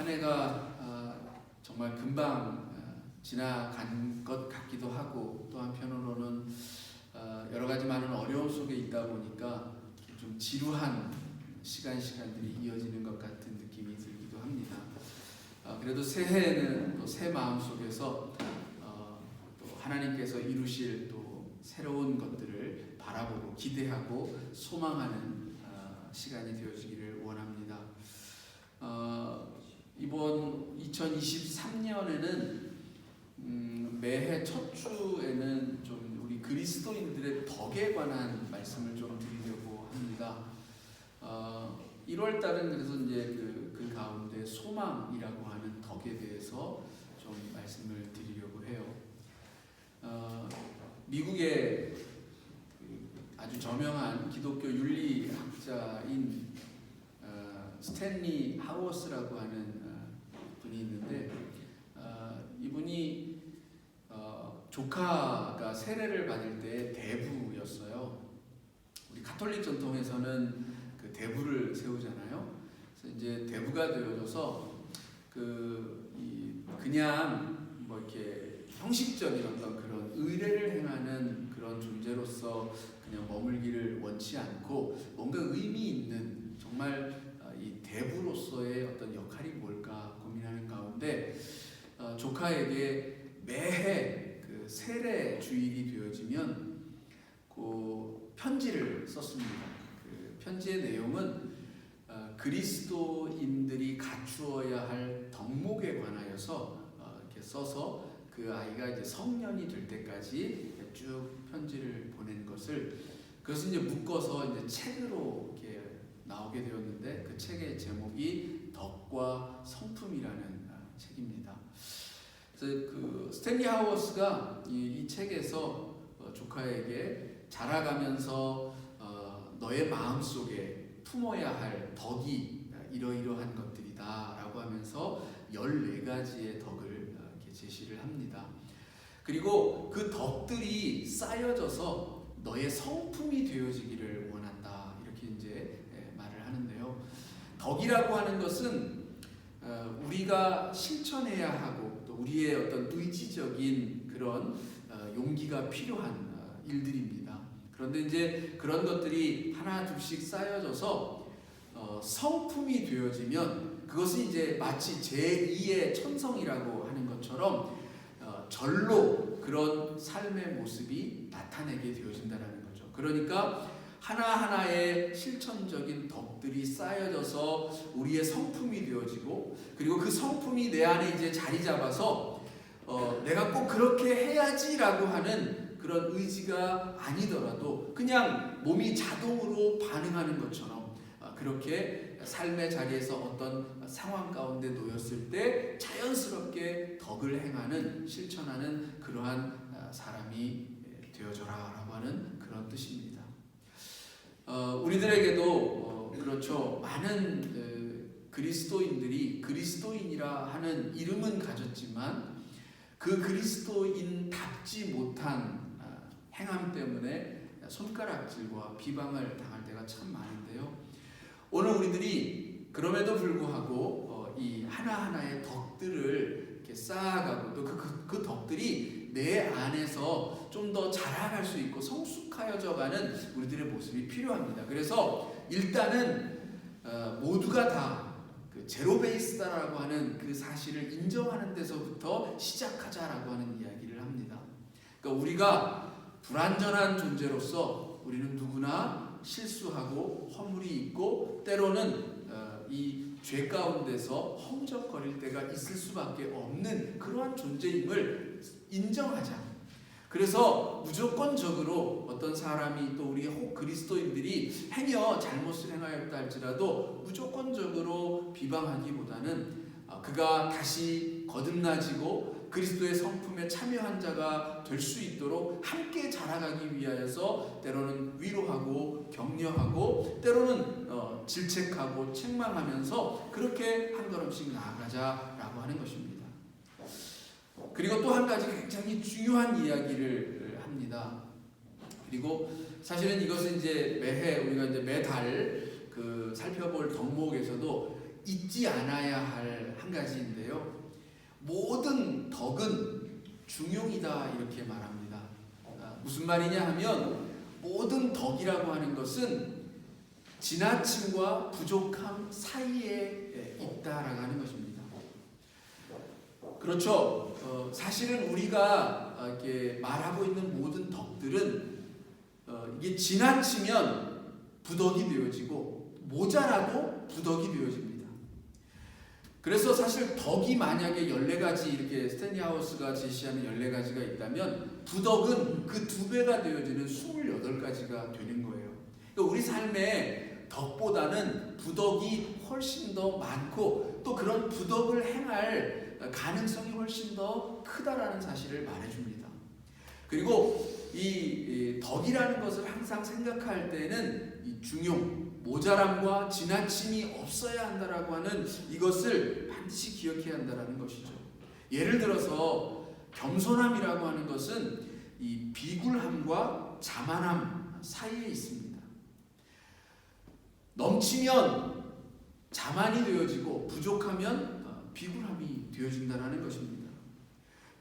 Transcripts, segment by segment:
한 해가 정말 금방 지나간 것 같기도 하고, 또 한편으로는 여러 가지 많은 어려움 속에 있다 보니까 좀 지루한 시간들이 이어지는 것 같은 느낌이 들기도 합니다. 그래도 새해에는 또 새 마음 속에서 또 하나님께서 이루실 또 새로운 것들을 바라보고 기대하고 소망하는 시간이 되어지기를 원합니다. 이번 2023년에는 매해 첫 주에는 좀 우리 그리스도인들의 덕에 관한 말씀을 좀 드리려고 합니다. 1월 달은 그래서 이제 그 가운데 소망이라고 하는 덕에 대해서 좀 말씀을 드리려고 해요. 미국의 아주 저명한 기독교 윤리학자인 스탠리 하워스라고 하는 분이 있는데, 이분이 조카가 세례를 받을 때 대부였어요. 우리 가톨릭 전통에서는 그 대부를 세우잖아요. 그래서 이제 대부가 되어져서 그냥 뭐 이렇게 형식적인 어떤 그런 의례를 행하는 그런 존재로서 그냥 머물기를 원치 않고 뭔가 의미 있는 정말 이 대부로서의 어떤 역할이 뭘까 고민하는 가운데 조카에게 매해 그 세례 주일이 되어지면 그 편지를 썼습니다. 그 편지의 내용은 그리스도인들이 갖추어야 할 덕목에 관하여서 이렇게 써서 그 아이가 이제 성년이 될 때까지 쭉 편지를 보낸 것을, 그것을 이제 묶어서 이제 책으로 이렇게 나오게 되었는데, 그 책의 제목이 덕과 성품이라는 책입니다. 그래서 그 스탠리 하워스가 이 책에서 조카에게 자라가면서 너의 마음속에 품어야 할 덕이 이러이러한 것들이다 라고 하면서 14가지의 덕을 이렇게 제시를 합니다. 그리고 그 덕들이 쌓여져서 너의 성품이 되어지기를 원한다, 이렇게 이제 말을 하는데요. 덕이라고 하는 것은 우리가 실천해야 하고 또 우리의 어떤 의지적인 그런 용기가 필요한 일들입니다. 그런데 이제 그런 것들이 하나 둘씩 쌓여져서 성품이 되어지면 그것이 이제 마치 제2의 천성이라고 하는 것처럼 절로 그런 삶의 모습이 나타내게 되어진다는 거죠. 그러니까 하나하나의 실천적인 덕들이 쌓여져서 우리의 성품이 되어지고, 그리고 그 성품이 내 안에 이제 자리 잡아서 내가 꼭 그렇게 해야지라고 하는 그런 의지가 아니더라도 그냥 몸이 자동으로 반응하는 것처럼 그렇게 삶의 자리에서 어떤 상황 가운데 놓였을 때 자연스럽게 덕을 행하는, 실천하는 그러한 사람이 되어져라 라고 하는 그런 뜻입니다. 우리들에게도 그렇죠. 많은 그리스도인들이 그리스도인이라 하는 이름은 가졌지만 그 그리스도인답지 못한 행함 때문에 손가락질과 비방을 당할 때가 참 많은데요. 오늘 우리들이 그럼에도 불구하고 이 하나하나의 덕들을 이렇게 쌓아가고 또 그 덕들이 내 안에서 좀 더 자라갈 수 있고 성숙하여져가는 우리들의 모습이 필요합니다. 그래서 일단은 모두가 다 그 제로 베이스다라고 하는 그 사실을 인정하는 데서부터 시작하자라고 하는 이야기를 합니다. 그러니까 우리가 불완전한 존재로서 우리는 누구나 실수하고 허물이 있고 때로는 이 죄 가운데서 허우적거릴 때가 있을 수밖에 없는 그러한 존재임을 인정하자. 그래서 무조건적으로 어떤 사람이 또 우리 혹 그리스도인들이 행여 잘못을 행하였다 할지라도 무조건적으로 비방하기보다는 그가 다시 거듭나지고 그리스도의 성품에 참여한 자가 될 수 있도록 함께 자라가기 위하여서 때로는 위로하고 격려하고 때로는 질책하고 책망하면서 그렇게 한 걸음씩 나아가자라고 하는 것입니다. 그리고 또 한 가지 굉장히 중요한 이야기를 합니다. 그리고 사실은 이것은 이제 매해 우리가 이제 매달 그 살펴볼 덕목에서도 잊지 않아야 할 한 가지인데요. 모든 덕은 중용이다 이렇게 말합니다. 무슨 말이냐 하면 모든 덕이라고 하는 것은 지나침과 부족함 사이에 있다라고 하는 것입니다. 그렇죠. 사실은 우리가 이렇게 말하고 있는 모든 덕들은 이게 지나치면 부덕이 되어지고 모자라도 부덕이 되어집니다. 그래서 사실 덕이 만약에 14가지 이렇게 스탠리 하우스가 제시하는 14가지가 있다면 부덕은 그 2배가 되어지는 28가지가 되는 거예요. 그러니까 우리 삶에 덕보다는 부덕이 훨씬 더 많고 또 그런 부덕을 행할 가능성이 훨씬 더 크다라는 사실을 말해줍니다. 그리고 이 덕이라는 것을 항상 생각할 때는 이 중용, 모자람과 지나침이 없어야 한다라고 하는 이것을 반드시 기억해야 한다라는 것이죠. 예를 들어서 겸손함이라고 하는 것은 이 비굴함과 자만함 사이에 있습니다. 넘치면 자만이 되어지고 부족하면 비굴함이 되어진다는 것입니다.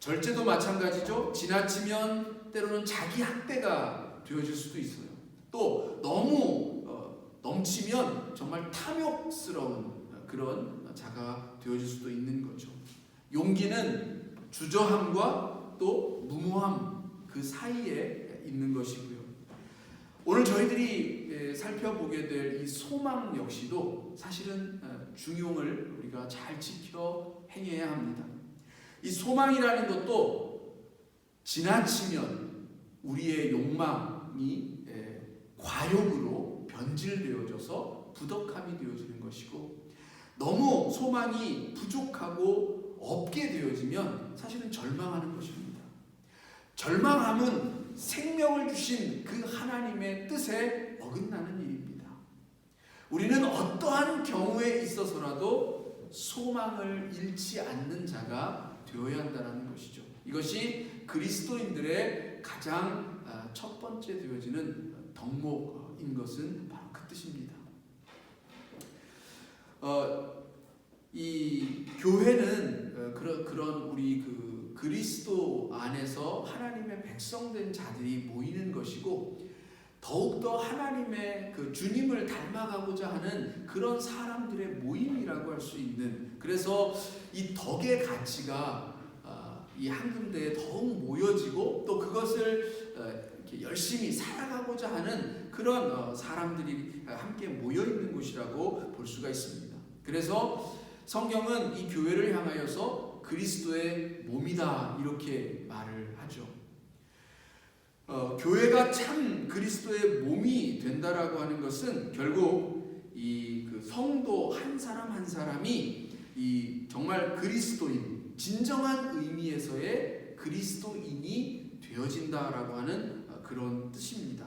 절제도 마찬가지죠. 지나치면 때로는 자기 학대가 되어질 수도 있어요. 또 너무 넘치면 정말 탐욕스러운 그런 자가 되어질 수도 있는 거죠. 용기는 주저함과 또 무모함 그 사이에 있는 것이고요. 오늘 저희들이 살펴보게 될 이 소망 역시도 사실은 중용을 우리가 잘 지켜 행해야 합니다. 이 소망이라는 것도 지나치면 우리의 욕망이 과욕으로 변질되어져서 부덕함이 되어지는 것이고, 너무 소망이 부족하고 없게 되어지면 사실은 절망하는 것입니다. 절망함은 생명을 주신 그 하나님의 뜻에 어긋나는 일입니다. 우리는 어떠한 경우에 있어서라도 소망을 잃지 않는 자가 되어야 한다는 것이죠. 이것이 그리스도인들의 가장 첫 번째 되어지는 덕목인 것은 바로 그 뜻입니다. 이 교회는 그런 우리 그리스도 안에서 하나님의 백성된 자들이 모이는 것이고, 더욱더 하나님의 그 주님을 닮아가고자 하는 그런 사람들의 모임이라고 할 수 있는, 그래서 이 덕의 가치가 이 한 군데에 더욱 모여지고 또 그것을 이렇게 열심히 살아가고자 하는 그런 사람들이 함께 모여 있는 곳이라고 볼 수가 있습니다. 그래서 성경은 이 교회를 향하여서 그리스도의 몸이다 이렇게 말을 하죠. 교회가 참 그리스도의 몸이 된다라고 하는 것은 결국 그 성도 한 사람 한 사람이 이 정말 그리스도인, 진정한 의미에서의 그리스도인이 되어진다라고 하는 그런 뜻입니다.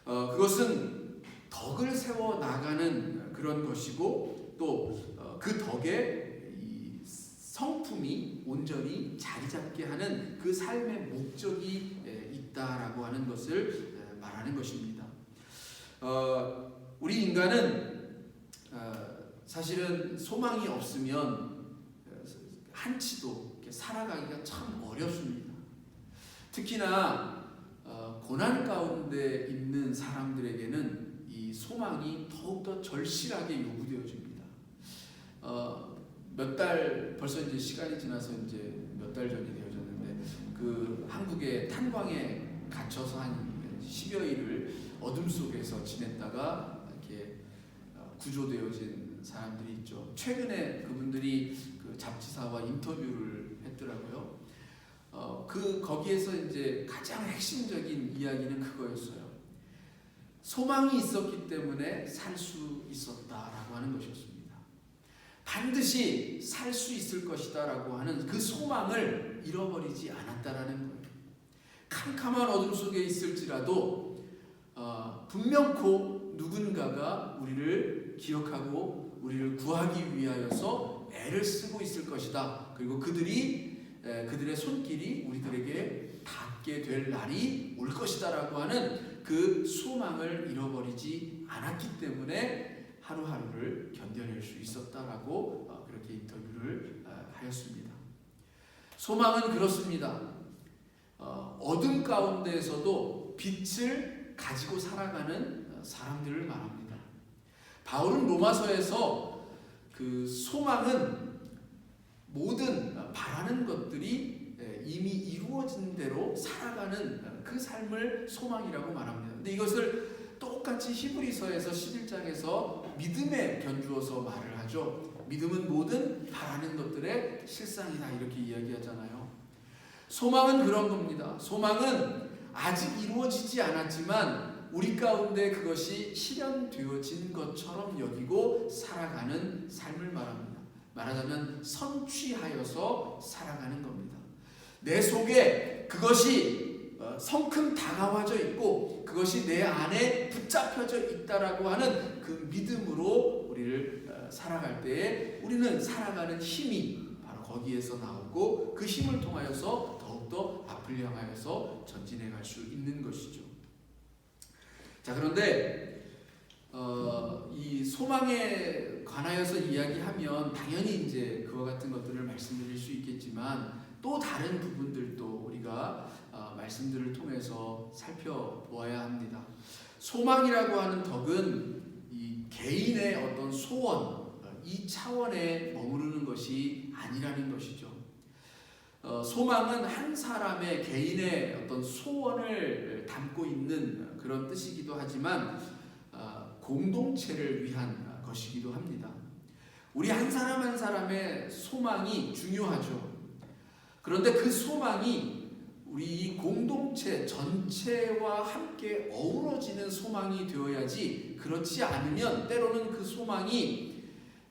그것은 덕을 세워 나가는 그런 것이고, 또 그 덕에 이 성품이 온전히 자리 잡게 하는 그 삶의 목적이 있다라고 하는 것을 말하는 것입니다. 우리 인간은 사실은 소망이 없으면 한치도 살아가기가 참 어렵습니다. 특히나 고난 가운데 있는 사람들에게는 이 소망이 더욱더 절실하게 요구되어집니다. 몇 달, 벌써 이제 시간이 지나서 이제 몇 달 전이 되어졌는데, 그 한국의 탄광에 갇혀서 한 10여일을 어둠 속에서 지냈다가 이렇게 구조되어진 사람들이 있죠. 최근에 그분들이 그 잡지사와 인터뷰를 했더라고요. 거기에서 이제 가장 핵심적인 이야기는 그거였어요. 소망이 있었기 때문에 살 수 있었다라고 하는 것이었습니다. 반드시 살 수 있을 것이다라고 하는 그 소망을 잃어버리지 않았다라는 거예요. 캄캄한 어둠 속에 있을지라도 분명코 누군가가 우리를 기억하고 우리를 구하기 위하여서 애를 쓰고 있을 것이다. 그리고 그들의 손길이 우리들에게 닿게 될 날이 올 것이다라고 하는 그 소망을 잃어버리지 않았기 때문에 하루하루를 견뎌낼 수 있었다라고 그렇게 인터뷰를 하였습니다. 소망은 그렇습니다. 어둠 가운데에서도 빛을 가지고 살아가는 사람들을 말합니다. 바울은 로마서에서 그 소망은 모든 바라는 것들이 이미 이루어진 대로 살아가는 그 삶을 소망이라고 말합니다. 근데 이것을 똑같이 히브리서에서 11장에서 믿음에 견주어서 말을 하죠. 믿음은 모든 바라는 것들의 실상이다 이렇게 이야기하잖아요. 소망은 그런 겁니다. 소망은 아직 이루어지지 않았지만 우리 가운데 그것이 실현되어진 것처럼 여기고 살아가는 삶을 말합니다. 말하자면 성취하여서 살아가는 겁니다. 내 속에 그것이 성큼 다가와져 있고 그것이 내 안에 붙잡혀져 있다라고 하는 그 믿음으로 우리를 살아갈 때에 우리는 살아가는 힘이 바로 거기에서 나오고 그 힘을 통하여서 더욱더 앞을 향하여서 전진해 갈 수 있는 것이죠. 자, 그런데 이 소망에 관하여서 이야기하면 당연히 이제 그와 같은 것들을 말씀드릴 수 있겠지만 또 다른 부분들도 우리가 말씀들을 통해서 살펴보아야 합니다. 소망이라고 하는 덕은 이 개인의 어떤 소원, 이 차원에 머무르는 것이 아니라는 것이죠. 소망은 한 사람의 개인의 어떤 소원을 담고 있는 그런 뜻이기도 하지만 공동체를 위한 것이기도 합니다. 우리 한 사람 한 사람의 소망이 중요하죠. 그런데 그 소망이 우리 공동체 전체와 함께 어우러지는 소망이 되어야지, 그렇지 않으면 때로는 그 소망이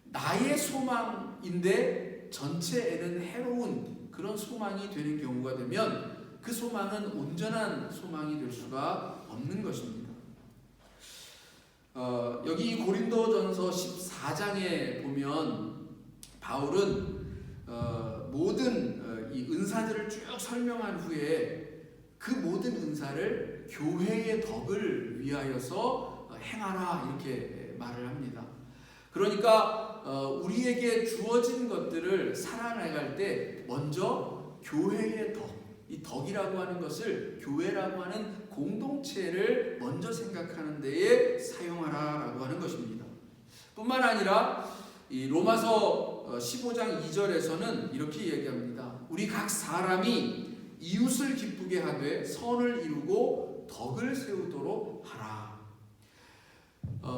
나의 소망인데 전체에는 해로운 그런 소망이 되는 경우가 되면 그 소망은 온전한 소망이 될 수가 없는 것입니다. 여기 고린도전서 14장에 보면 바울은 모든 이 은사들을 쭉 설명한 후에 그 모든 은사를 교회의 덕을 위하여서 행하라 이렇게 말을 합니다. 그러니까 우리에게 주어진 것들을 살아나갈 때 먼저 교회의 덕, 이 덕이라고 하는 것을 교회라고 하는 공동체를 먼저 생각하는 데에 사용하라라고 하는 것입니다. 뿐만 아니라 이 로마서 15장 2절에서는 이렇게 얘기합니다. 우리 각 사람이 이웃을 기쁘게 하되 선을 이루고 덕을 세우도록 하라.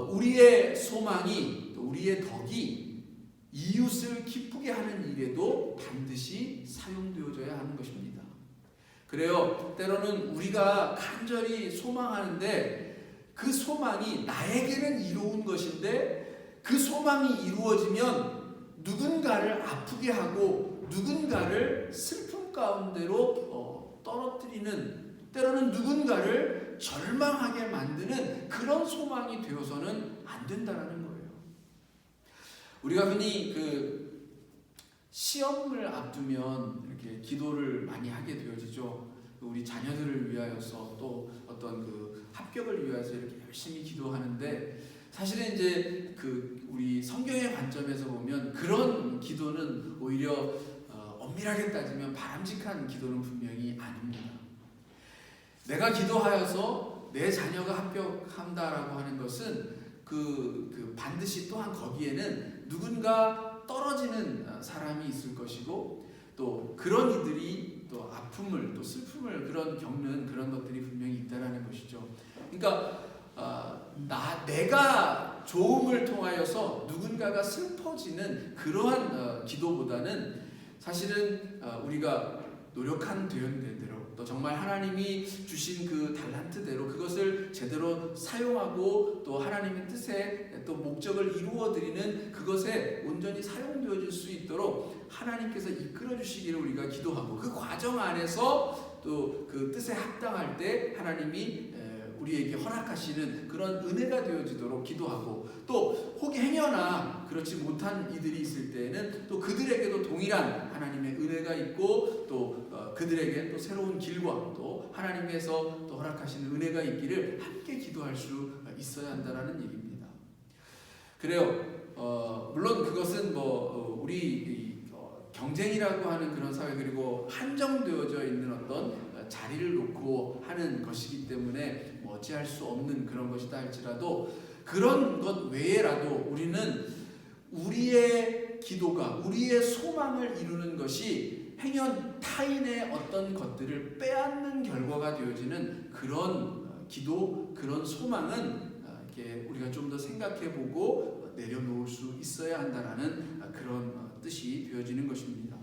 우리의 소망이, 또 우리의 덕이 이웃을 기쁘게 하는 일에도 반드시 사용되어져야 하는 것입니다. 그래요. 때로는 우리가 간절히 소망하는데 그 소망이 나에게는 이로운 것인데 그 소망이 이루어지면 누군가를 아프게 하고 누군가를 슬픔 가운데로 떨어뜨리는, 때로는 누군가를 절망하게 만드는 그런 소망이 되어서는 안 된다는 거예요. 우리가 흔히 그 시험을 앞두면 이렇게 기도를 많이 하게 되어지죠. 우리 자녀들을 위하여서 또 어떤 그 합격을 위해서 이렇게 열심히 기도하는데, 사실은 이제 그 우리 성경의 관점에서 보면 그런 기도는 오히려 엄밀하게 따지면 바람직한 기도는 분명히 아닙니다. 내가 기도하여서 내 자녀가 합격한다라고 하는 것은 그 반드시 또한 거기에는 누군가 떨어지는 사람이 있을 것이고, 또 그런 이들이 또 아픔을 또 슬픔을 겪는 그런 것들이 분명히 있다라는 것이죠. 그러니까 내가 좋음을 통하여서 누군가가 슬퍼지는 그러한 기도보다는 사실은 우리가 노력한 대로 또 정말 하나님이 주신 그 달란트대로 그것을 제대로 사용하고 또 하나님의 뜻에 또 목적을 이루어드리는 그것에 온전히 사용되어질 수 있도록 하나님께서 이끌어 주시기를 우리가 기도하고, 그 과정 안에서 또 그 뜻에 합당할 때 하나님이 우리에게 허락하시는 그런 은혜가 되어지도록 기도하고, 또 혹 행여나 그렇지 못한 이들이 있을 때에는 또 그들에게도 동일한 하나님의 은혜가 있고 또 그들에게 또 새로운 길과 또 하나님께서 또 허락하시는 은혜가 있기를 함께 기도할 수 있어야 한다는 얘기입니다. 그래요. 물론 그것은 우리 경쟁이라고 하는 그런 사회, 그리고 한정되어져 있는 어떤 자리를 놓고 하는 것이기 때문에 어찌할 수 없는 그런 것이다 할지라도, 그런 것 외에라도 우리는 우리의 기도가, 우리의 소망을 이루는 것이 행여 타인의 어떤 것들을 빼앗는 결과가 되어지는 그런 기도, 그런 소망은 이렇게 우리가 좀 더 생각해보고 내려놓을 수 있어야 한다라는 그런 뜻이 되어지는 것입니다.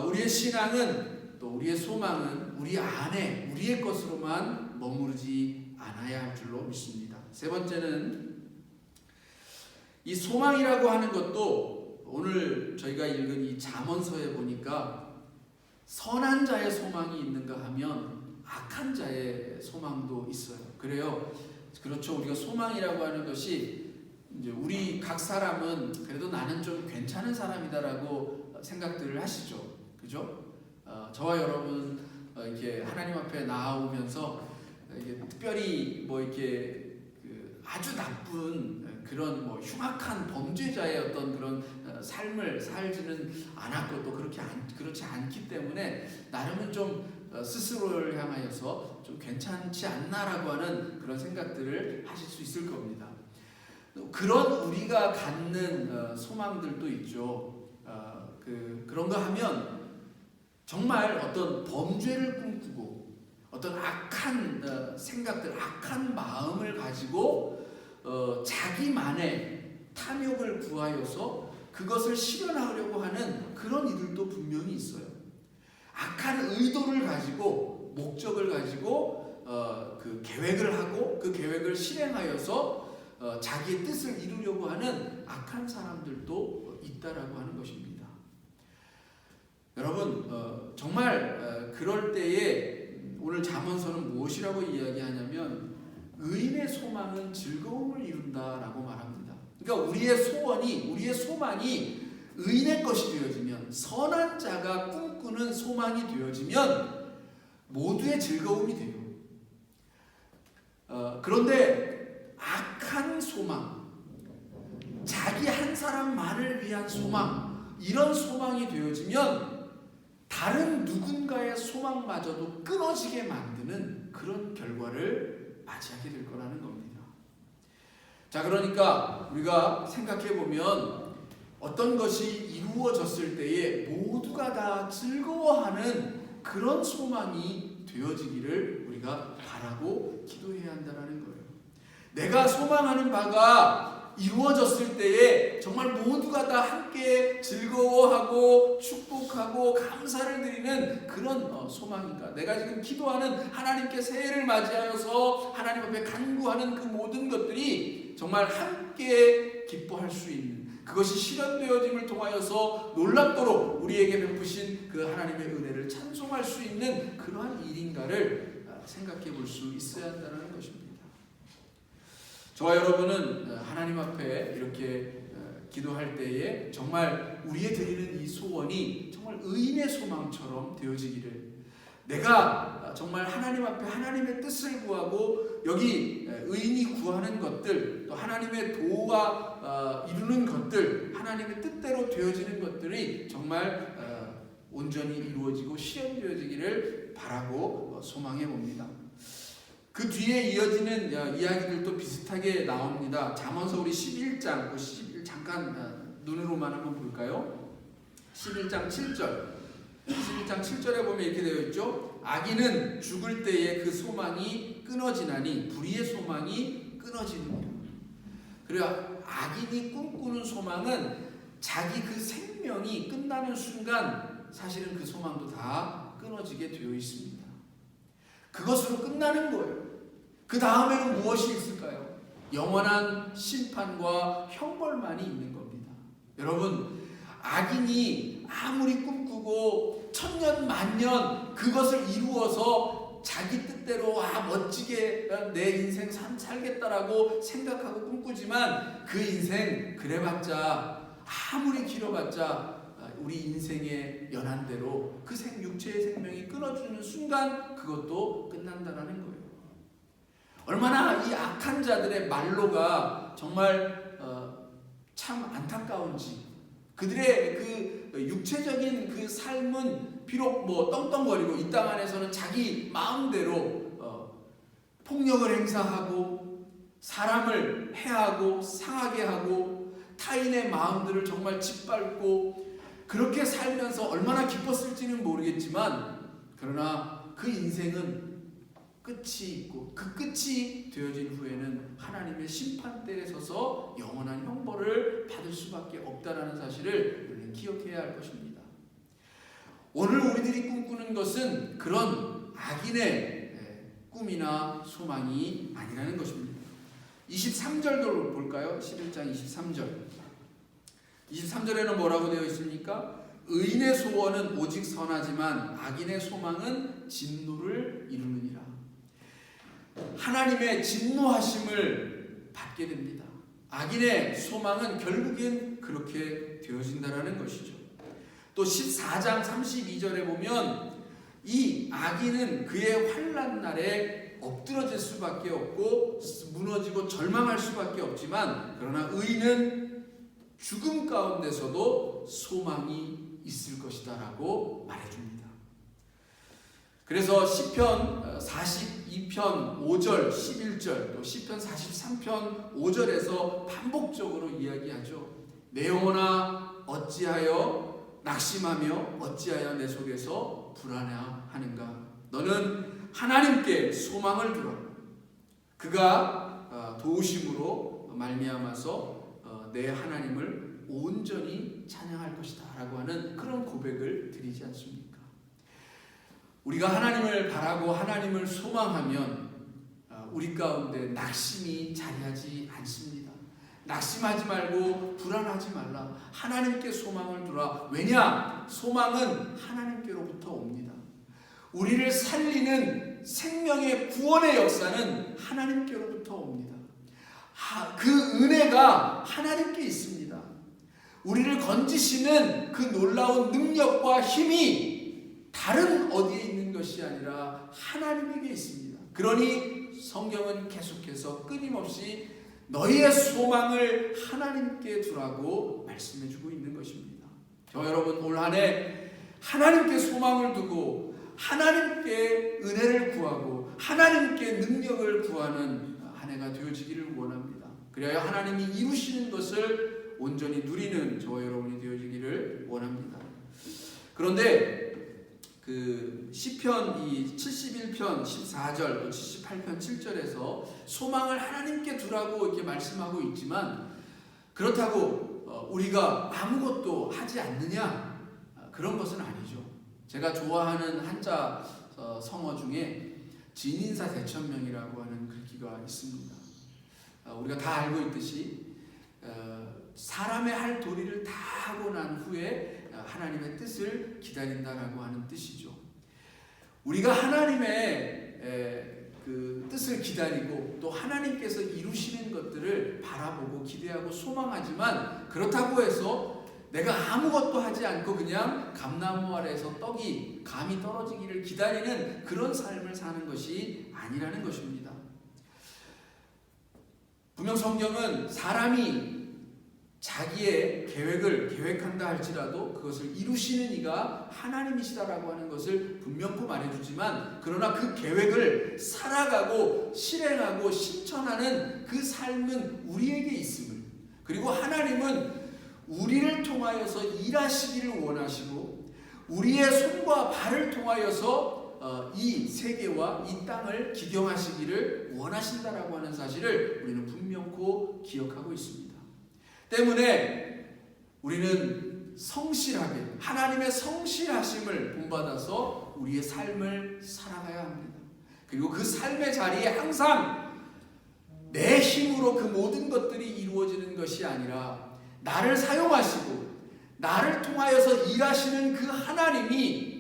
우리의 신앙은, 또 우리의 소망은 우리 안에, 우리의 것으로만 머무르지 않아야 할 줄로 믿습니다. 세 번째는, 이 소망이라고 하는 것도 오늘 저희가 읽은 이 잠언서에 보니까 선한 자의 소망이 있는가 하면 악한 자의 소망도 있어요. 그래요. 그렇죠. 우리가 소망이라고 하는 것이, 이제 우리 각 사람은 그래도 나는 좀 괜찮은 사람이다라고 생각들을 하시죠. 그죠? 저와 여러분 이렇게 하나님 앞에 나오면서 이게 특별히 이렇게 아주 나쁜 그런 흉악한 범죄자의 어떤 그런 삶을 살지는 않았고, 또 그렇지 않기 때문에 나름은 좀 스스로를 향하여서 좀 괜찮지 않나라고 하는 그런 생각들을 하실 수 있을 겁니다. 그런 우리가 갖는 소망들도 있죠. 그런가 하면 정말 어떤 범죄를 꿈꾸고 어떤 악한 생각들, 악한 마음을 가지고 자기만의 탐욕을 구하여서 그것을 실현하려고 하는 그런 이들도 분명히 있어요. 악한 의도를 가지고, 목적을 가지고 그 계획을 하고 그 계획을 실행하여서 자기의 뜻을 이루려고 하는 악한 사람들도 있다라고 하는 것입니다. 여러분, 정말 그럴 때에 오늘 잠언서는 무엇이라고 이야기하냐면, 의인의 소망은 즐거움을 이룬다라고 말합니다. 그러니까 우리의 소원이, 우리의 소망이 의인의 것이 되어지면, 선한 자가 꿈꾸는 소망이 되어지면 모두의 즐거움이 돼요. 그런데 악한 소망, 자기 한 사람만을 위한 소망, 이런 소망이 되어지면 다른 누군가의 소망마저도 끊어지게 만드는 그런 결과를 맞이하게 될 거라는 겁니다. 자, 그러니까 우리가 생각해 보면 어떤 것이 이루어졌을 때에 모두가 다 즐거워하는 그런 소망이 되어지기를 우리가 바라고 기도해야 한다는 거예요. 내가 소망하는 바가 이루어졌을 때에 정말 모두가 다 함께 즐거워하고 축복하고 감사를 드리는 그런 소망인가. 내가 지금 기도하는 하나님께 새해를 맞이하여서 하나님 앞에 간구하는 그 모든 것들이 정말 함께 기뻐할 수 있는, 그것이 실현되어짐을 통하여서 놀랍도록 우리에게 베푸신 그 하나님의 은혜를 찬송할 수 있는 그러한 일인가를 생각해 볼 수 있어야 한다는 것입니다. 저와 여러분은 하나님 앞에 이렇게 기도할 때에 정말 우리의 드리는 이 소원이 정말 의인의 소망처럼 되어지기를, 내가 정말 하나님 앞에 하나님의 뜻을 구하고 여기 의인이 구하는 것들, 또 하나님의 도와 이루는 것들, 하나님의 뜻대로 되어지는 것들이 정말 온전히 이루어지고 실현되어지기를 바라고 소망해 봅니다. 그 뒤에 이어지는 이야기들도 비슷하게 나옵니다. 잠언서 우리 11장, 11 잠깐 눈으로만 한번 볼까요? 11장 7절. 11장 7절에 보면 이렇게 되어 있죠. 악인은 죽을 때에 그 소망이 끊어지나니 불의의 소망이 끊어지느니라. 그래야 악인이 꿈꾸는 소망은 자기 그 생명이 끝나는 순간 사실은 그 소망도 다 끊어지게 되어 있습니다. 그것으로 끝나는 거예요. 그 다음에는 무엇이 있을까요? 영원한 심판과 형벌만이 있는 겁니다. 여러분, 악인이 아무리 꿈꾸고 천년 만년 그것을 이루어서 자기 뜻대로 멋지게 내 인생 살겠다라고 생각하고 꿈꾸지만 그 인생 그래봤자, 아무리 길어봤자 우리 인생의 연한대로 그 육체의 생명이 끊어지는 순간 그것도 끝난다라는 거예요. 얼마나 이 악한 자들의 말로가 정말 참 안타까운지, 그들의 그 육체적인 그 삶은 비록 뭐 떵떵거리고 이 땅 안에서는 자기 마음대로 폭력을 행사하고 사람을 해하고 상하게 하고 타인의 마음들을 정말 짓밟고 그렇게 살면서 얼마나 기뻤을지는 모르겠지만, 그러나 그 인생은 끝이 있고 그 끝이 되어진 후에는 하나님의 심판대에 서서 영원한 형벌을 받을 수밖에 없다는 사실을 우리는 기억해야 할 것입니다. 오늘 우리들이 꿈꾸는 것은 그런 악인의 꿈이나 소망이 아니라는 것입니다. 23절도 볼까요? 11장 23절. 23절에는 뭐라고 되어 있습니까? 의인의 소원은 오직 선하지만 악인의 소망은 진노를 이루느니라. 하나님의 진노하심을 받게 됩니다. 악인의 소망은 결국엔 그렇게 되어진다라는 것이죠. 또 14장 32절에 보면 이 악인은 그의 환난 날에 엎드러질 수밖에 없고 무너지고 절망할 수밖에 없지만, 그러나 의인은 죽음 가운데서도 소망이 있을 것이다 라고 말해줍니다. 그래서 시편 42편 5절 11절 또 시편 43편 5절에서 반복적으로 이야기하죠. 내 영혼아 어찌하여 낙심하며 어찌하여 내 속에서 불안해하는가. 너는 하나님께 소망을 두라. 그가 도우심으로 말미암아서 내 하나님을 온전히 찬양할 것이다 라고 하는 그런 고백을 드리지 않습니까? 우리가 하나님을 바라고 하나님을 소망하면 우리 가운데 낙심이 자리하지 않습니다. 낙심하지 말고 불안하지 말라. 하나님께 소망을 두라. 왜냐? 소망은 하나님께로부터 옵니다. 우리를 살리는 생명의 구원의 역사는 하나님께로부터 옵니다. 그 은혜가 하나님께 있습니다. 우리를 건지시는 그 놀라운 능력과 힘이 다른 어디에 있는 것이 아니라 하나님에게 있습니다. 그러니 성경은 계속해서 끊임없이 너희의 소망을 하나님께 두라고 말씀해주고 있는 것입니다. 저 여러분 올 한 해 하나님께 소망을 두고 하나님께 은혜를 구하고 하나님께 능력을 구하는 한 해가 되어지기를 원합니다. 그래야 하나님이 이루시는 것을 온전히 누리는 저와 여러분이 되어지기를 원합니다. 그런데 그 시편 이 71편 14절 또 78편 7절에서 소망을 하나님께 두라고 이렇게 말씀하고 있지만, 그렇다고 우리가 아무것도 하지 않느냐? 그런 것은 아니죠. 제가 좋아하는 한자 성어 중에 진인사 대천명이라고 하는 글귀가 있습니다. 우리가 다 알고 있듯이 사람의 할 도리를 다 하고 난 후에 하나님의 뜻을 기다린다라고 하는 뜻이죠. 우리가 하나님의 그 뜻을 기다리고 또 하나님께서 이루시는 것들을 바라보고 기대하고 소망하지만, 그렇다고 해서 내가 아무것도 하지 않고 그냥 감나무 아래에서 떡이 감이 떨어지기를 기다리는 그런 삶을 사는 것이 아니라는 것입니다. 분명 성경은 사람이 자기의 계획을 계획한다 할지라도 그것을 이루시는 이가 하나님이시다라고 하는 것을 분명코 말해주지만, 그러나 그 계획을 살아가고 실행하고 실천하는 그 삶은 우리에게 있음을, 그리고 하나님은 우리를 통하여서 일하시기를 원하시고 우리의 손과 발을 통하여서 이 세계와 이 땅을 기경하시기를 원하신다라고 하는 사실을 우리는 분명코 기억하고 있습니다. 때문에 우리는 성실하게 하나님의 성실하심을 본받아서 우리의 삶을 살아가야 합니다. 그리고 그 삶의 자리에 항상 내 힘으로 그 모든 것들이 이루어지는 것이 아니라 나를 사용하시고 나를 통하여서 일하시는 그 하나님이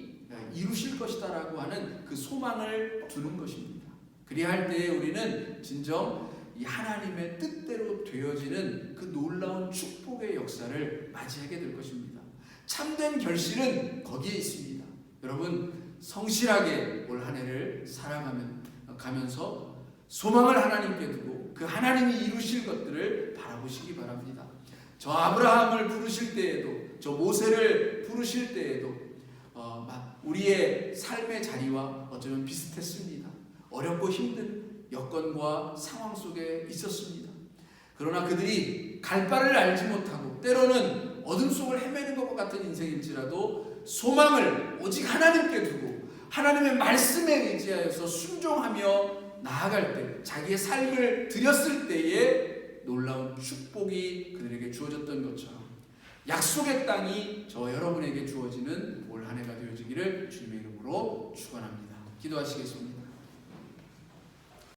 이루실 것이다라고 하는 그 소망을 두는 것입니다. 그리할 때에 우리는 진정 이 하나님의 뜻대로 되어지는 그 놀라운 축복의 역사를 맞이하게 될 것입니다. 참된 결실은 거기에 있습니다. 여러분 성실하게 올 한 해를 살아가면서 소망을 하나님께 두고 말고 그 하나님이 이루실 것들을 바라보시기 바랍니다. 저 아브라함을 부르실 때에도, 저 모세를 부르실 때에도 우리의 삶의 자리와 어쩌면 비슷했습니다. 어렵고 힘든 여건과 상황 속에 있었습니다. 그러나 그들이 갈 바를 알지 못하고 때로는 어둠 속을 헤매는 것과 같은 인생일지라도 소망을 오직 하나님께 두고 하나님의 말씀에 의지하여서 순종하며 나아갈 때, 자기의 삶을 드렸을 때에 놀라운 축복이 그들에게 주어졌던 것처럼 약속의 땅이 저 여러분에게 주어지는 올 한 해가 되어지기를 주님의 이름으로 축원합니다. 기도하시겠습니다.